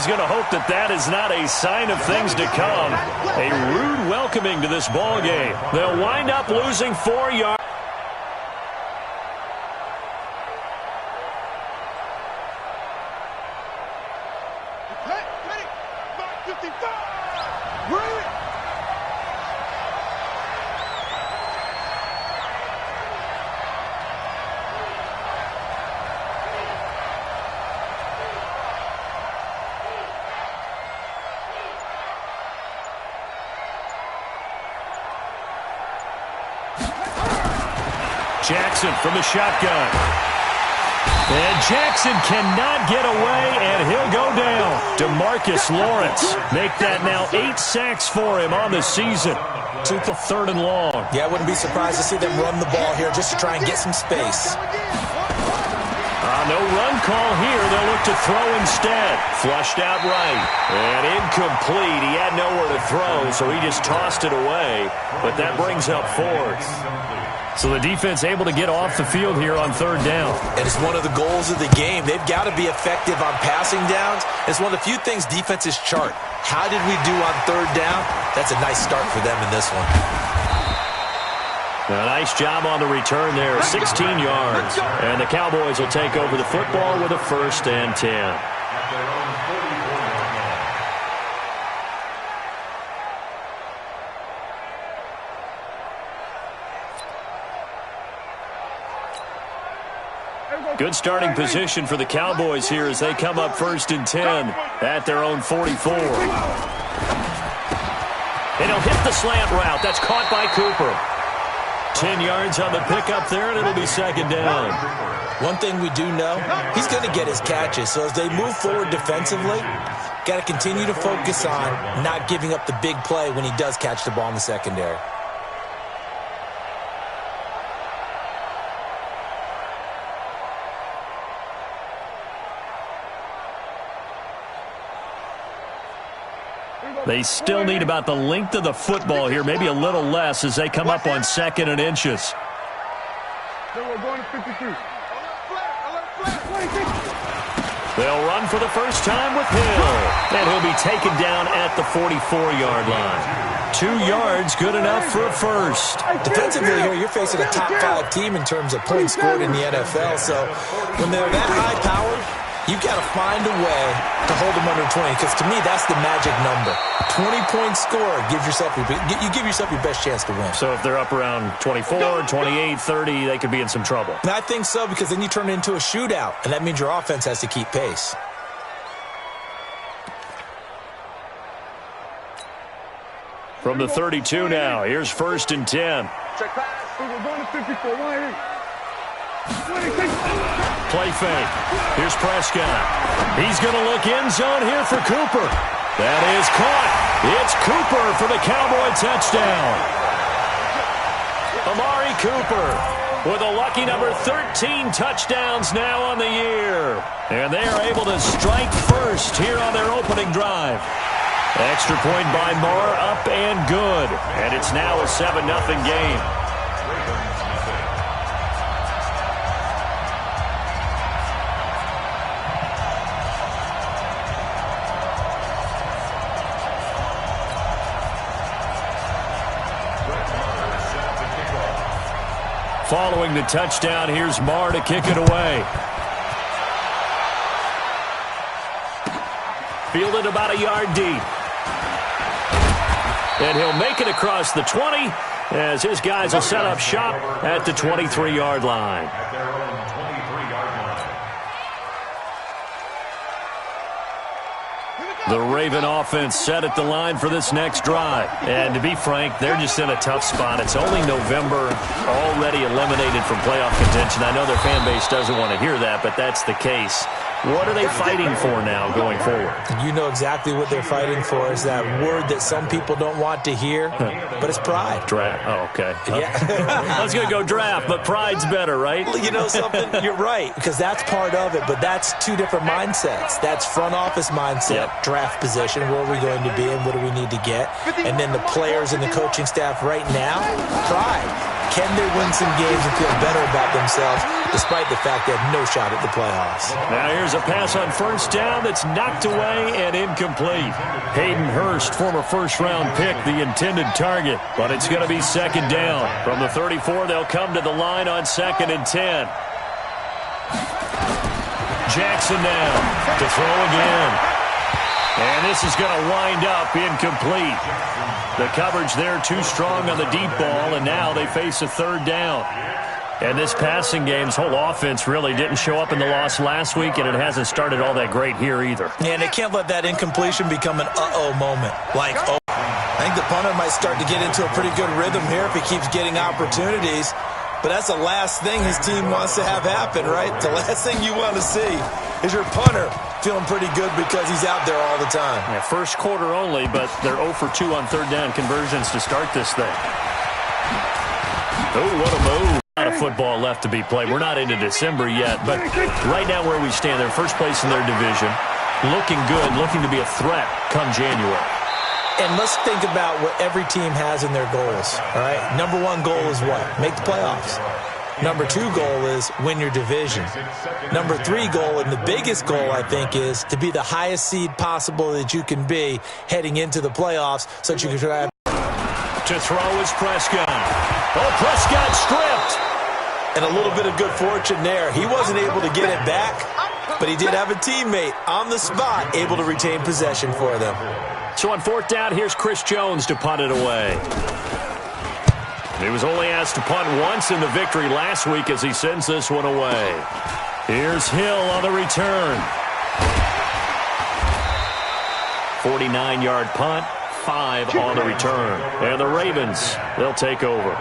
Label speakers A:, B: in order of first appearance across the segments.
A: he's going to hope that that is not a sign of things to come. A rude welcoming to this ball game. They'll wind up losing 4 yards. Jackson from the shotgun. And Jackson cannot get away, and he'll go down. DeMarcus Lawrence make that now 8 sacks for him on the season. To the 3rd and long.
B: Yeah, I wouldn't be surprised to see them run the ball here just to try and get some space.
A: No run call here. They'll look to throw instead. Flushed out right. And incomplete. He had nowhere to throw, so he just tossed it away. But that brings up 4th. So the defense able to get off the field here on 3rd down.
B: And it's one of the goals of the game. They've got to be effective on passing downs. It's one of the few things defenses chart. How did we do on 3rd down? That's a nice start for them in this one.
A: A nice job on the return there, 16 yards. And the Cowboys will take over the football with a 1st and 10. Good starting position for the Cowboys here as they come up 1st and 10 at their own 44. And he'll hit the slant route. That's caught by Cooper. 10 yards on the pickup there, and it'll be 2nd down.
B: One thing we do know, he's going to get his catches. So as they move forward defensively, got to continue to focus on not giving up the big play when he does catch the ball in the secondary.
A: They still need about the length of the football here, maybe a little less as they come up on 2nd and inches. They'll run for the first time with Hill, and he'll be taken down at the 44-yard line. 2 yards, good enough for a 1st.
B: Defensively here, you're facing a top 5 team in terms of points scored in the NFL, so when they're that high-powered, you've got to find a way to hold them under 20, because to me, that's the magic number. 20-point score, you give yourself your best chance to win.
A: So if they're up around 24, 28, 30, they could be in some trouble.
B: And I think so, because then you turn it into a shootout, and that means your offense has to keep pace.
A: From the 32 now, here's 1st and 10. Play fake. Here's Prescott. He's going to look end zone here for Cooper. That is caught. It's Cooper for the Cowboy touchdown. Amari Cooper with a lucky number 13 touchdowns now on the year. And they are able to strike first here on their opening drive. Extra point by Moore, up and good. And it's now a 7-0 game. Following the touchdown, here's Marr to kick it away. Fielded about a yard deep. And he'll make it across the 20 as his guys will set up shop at the 23-yard line. The Raven offense set at the line for this next drive. And to be frank, they're just in a tough spot. It's only November, already eliminated from playoff contention. I know their fan base doesn't want to hear that, but that's the case. What are they fighting for now going forward?
B: You know exactly what they're fighting for. Is that word that some people don't want to hear, but it's pride.
A: Draft. Oh, okay.
B: Yeah.
A: I was going to go draft, but pride's better, right?
B: Well, you know something? You're right, because that's part of it, but that's two different mindsets. That's front office mindset, draft position, where are we going to be and what do we need to get? And then the players and the coaching staff right now, pride. Can they win some games and feel better about themselves despite the fact they have no shot at the playoffs?
A: Now here's a pass on first down that's knocked away and incomplete. Hayden Hurst, former first-round pick, the intended target, but it's going to be second down. From the 34, they'll come to the line on 2nd and 10. Jackson now to throw again. And this is going to wind up incomplete. The coverage there too strong on the deep ball, and now they face a third down. And this passing game's whole offense really didn't show up in the loss last week, and it hasn't started all that great here either.
B: Yeah, and they can't let that incompletion become an uh-oh moment. Like, oh, I think the punter might start to get into a pretty good rhythm here if he keeps getting opportunities. But that's the last thing his team wants to have happen, right? The last thing you want to see is your punter feeling pretty good because he's out there all the time.
A: Yeah, first quarter only, but they're 0 for 2 on third down conversions to start this thing. Oh, what a move. A lot of football left to be played. We're not into December yet, but right now where we stand, they're first place in their division. Looking good, looking to be a threat come January.
B: And let's think about what every team has in their goals, all right? Number one goal is what? Make the playoffs. Number two goal is win your division. Number three goal, and the biggest goal, I think, is to be the highest seed possible that you can be heading into the playoffs so that you can try.
A: To throw is Prescott. Oh, Prescott stripped.
B: And a little bit of good fortune there. He wasn't able to get it back, but he did have a teammate on the spot able to retain possession for them.
A: So on fourth down, here's Chris Jones to punt it away. He was only asked to punt once in the victory last week as he sends this one away. Here's Hill on the return. 49-yard punt, 5 on the return. And the Ravens, they'll take over.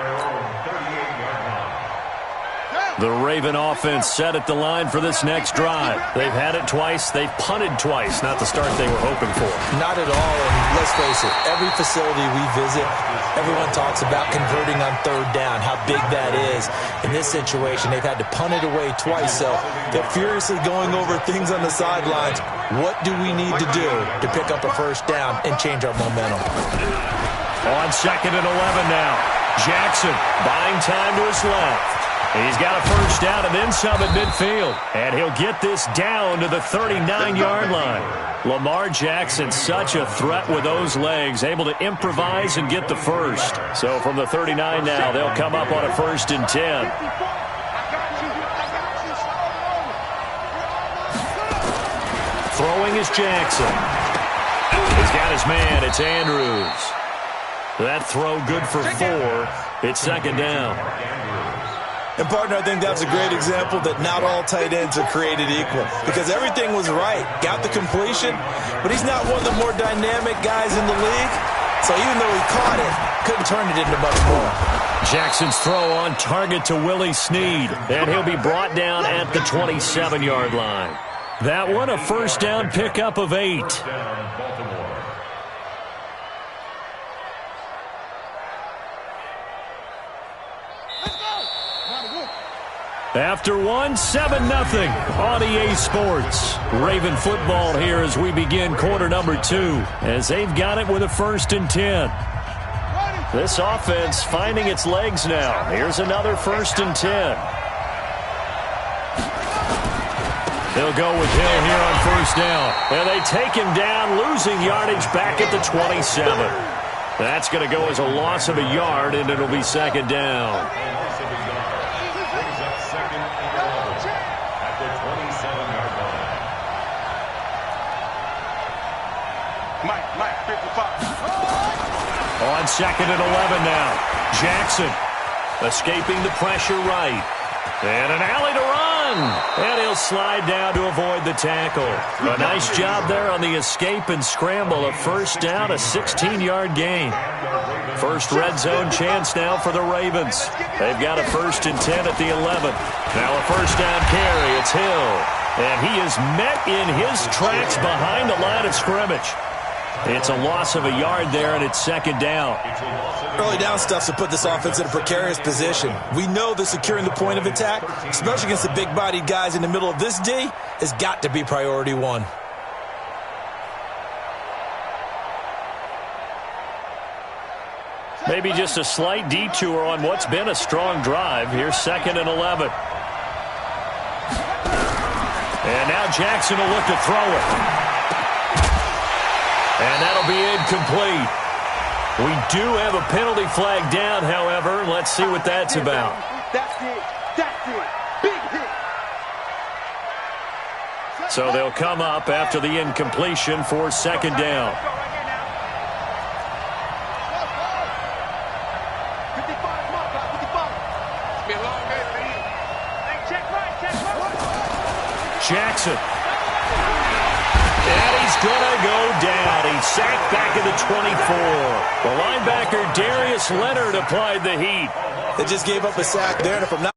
A: The Raven offense set at the line for this next drive. They've had it twice. They've punted twice. Not the start they were hoping for.
B: Not at all, and let's face it, every facility we visit, everyone talks about converting on third down, how big that is. In this situation, they've had to punt it away twice, so they're furiously going over things on the sidelines. What do we need to do to pick up a first down and change our momentum?
A: On 2nd and 11 now. Jackson buying time to his left. He's got a first down and then some at midfield. And he'll get this down to the 39-yard line. Lamar Jackson, such a threat with those legs, able to improvise and get the first. So from the 39 now, they'll come up on a 1st and 10. Throwing is Jackson. He's got his man. It's Andrews. That throw good for 4. It's 2nd down.
B: And, partner, I think that's a great example that not all tight ends are created equal because everything was right. Got the completion, but he's not one of the more dynamic guys in the league. So even though he caught it, couldn't turn it into much more.
A: Jackson's throw on target to Willie Snead, and he'll be brought down at the 27-yard line. That one a first down pickup of 8. After one, 7-0 on EA Sports. Raven football here as we begin quarter number 2, as they've got it with a 1st and 10. This offense finding its legs now. Here's another 1st and 10. They'll go with Hill here on first down. And they take him down, losing yardage back at the 27. That's going to go as a loss of a yard, and it'll be 2nd down. On 2nd and 11 now. Jackson escaping the pressure right. And an alley to run. And he'll slide down to avoid the tackle. A nice job there on the escape and scramble. A first down, a 16-yard gain. First red zone chance now for the Ravens. They've got a 1st and 10 at the 11. Now a first down carry. It's Hill. And he is met in his tracks behind the line of scrimmage. It's a loss of a yard there, and it's 2nd down.
B: Early down stuff to put this offense in a precarious position. We know that securing the point of attack, especially against the big-bodied guys in the middle of this D, has got to be priority 1.
A: Maybe just a slight detour on what's been a strong drive. Here's 2nd and 11. And now Jackson will look to throw it. And that'll be incomplete. We do have a penalty flag down, however. Let's see what that's about.
C: That's it. That's it. Big hit.
A: So they'll come up after the incompletion for second down. Jackson. And he's going to go down. He's sacked back at the 24. The linebacker, Darius Leonard, applied the heat.
B: They just gave up a sack there, and if I'm not